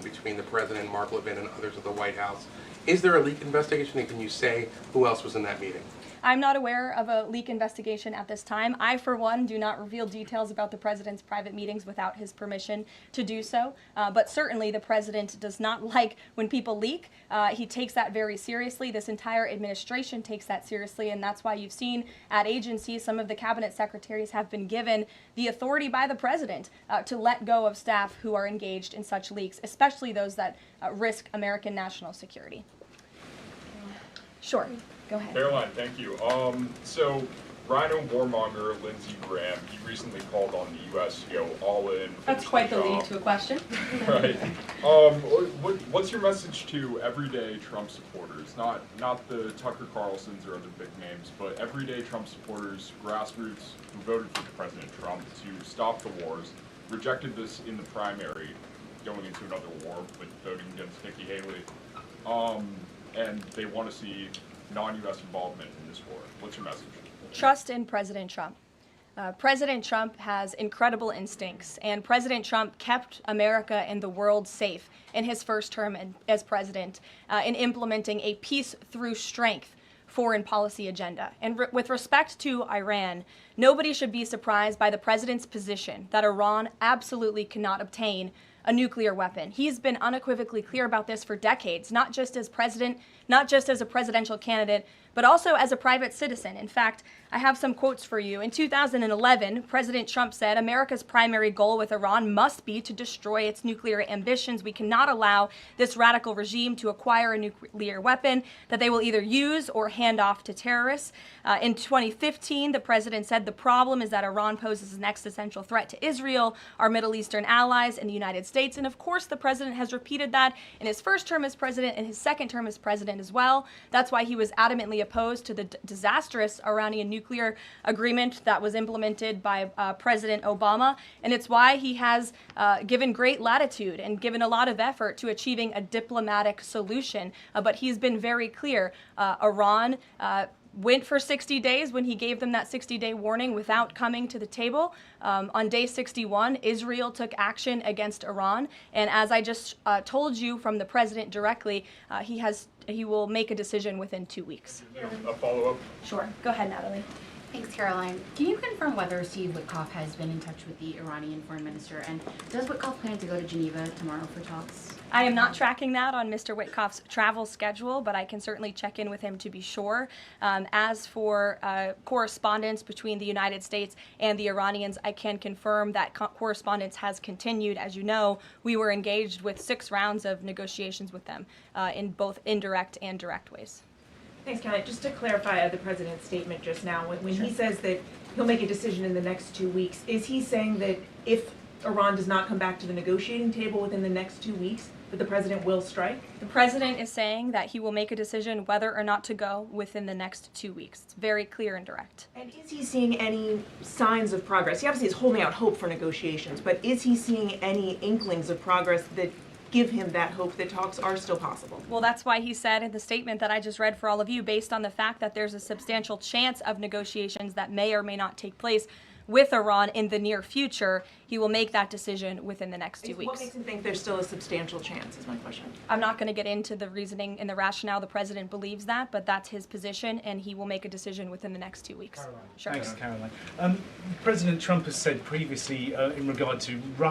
between the president, Mark Levin, and others at the White House. Is there a leak investigation, and can you say who else was in that meeting? I'm not aware of a leak investigation at this time. I, for one, do not reveal details about the president's private meetings without his permission to do so. But certainly the president does not like when people leak. He takes that very seriously. This entire administration takes that seriously, and that's why you've seen at agencies some of the cabinet secretaries have been given the authority by the president to let go of staff who are engaged in such leaks, especially those that risk American national security. Sure. Go ahead. Caroline, thank you. So, Rhino warmonger Lindsey Graham, he recently called on the U.S. to go all in. That's quite the lead to a question. Right. What's your message to everyday Trump supporters? Not the Tucker Carlsons or other big names, but everyday Trump supporters, grassroots who voted for President Trump to stop the wars, rejected this in the primary, going into another war with voting against Nikki Haley, and they want to see non-U.S. involvement in this war. What's your message? Trust in President Trump. President Trump has incredible instincts, and President Trump kept America and the world safe in his first term as president in implementing a peace through strength foreign policy agenda. And with respect to Iran, nobody should be surprised by the president's position that Iran absolutely cannot obtain a nuclear weapon. He's been unequivocally clear about this for decades, not just as president, not just as a presidential candidate, but also as a private citizen. In fact, I have some quotes for you. In 2011, President Trump said, "America's primary goal with Iran must be to destroy its nuclear ambitions. We cannot allow this radical regime to acquire a nuclear weapon that they will either use or hand off to terrorists." In 2015, the president said, "The problem is that Iran poses an existential threat to Israel, our Middle Eastern allies, and the United States." And of course, the president has repeated that in his first term as president and his second term as president as well. That's why he was adamantly opposed to the disastrous Iranian nuclear agreement that was implemented by President Obama. And it's why he has given great latitude and given a lot of effort to achieving a diplomatic solution. But he's been very clear. Iran went for 60 days when he gave them that 60-day warning without coming to the table. On day 61, Israel took action against Iran. And as I just told you from the president directly, he will make a decision within 2 weeks. A follow-up? Sure. Go ahead, Natalie. Thanks, Caroline. Can you confirm whether Steve Witkoff has been in touch with the Iranian foreign minister? And does Witkoff plan to go to Geneva tomorrow for talks? I am not tracking that on Mr. Witkoff's travel schedule, but I can certainly check in with him to be sure. As for correspondence between the United States and the Iranians, I can confirm that correspondence has continued. As you know, we were engaged with 6 rounds of negotiations with them in both indirect and direct ways. Thanks, Caroline. Just to clarify the president's statement just now, when he says that he'll make a decision in the next 2 weeks, is he saying that if Iran does not come back to the negotiating table within the next 2 weeks, that the president will strike? The president is saying that he will make a decision whether or not to go within the next 2 weeks. It's very clear and direct. And is he seeing any signs of progress? He obviously is holding out hope for negotiations, but is he seeing any inklings of progress that give him that hope that talks are still possible? Well, that's why he said in the statement that I just read for all of you, based on the fact that there's a substantial chance of negotiations that may or may not take place with Iran in the near future, he will make that decision within the next 2 weeks. What makes him think there's still a substantial chance, is my question. I'm not going to get into the reasoning and the rationale the president believes that, but that's his position, and he will make a decision within the next 2 weeks. Caroline. Sure. Thanks, Caroline. President Trump has said previously in regard to Russia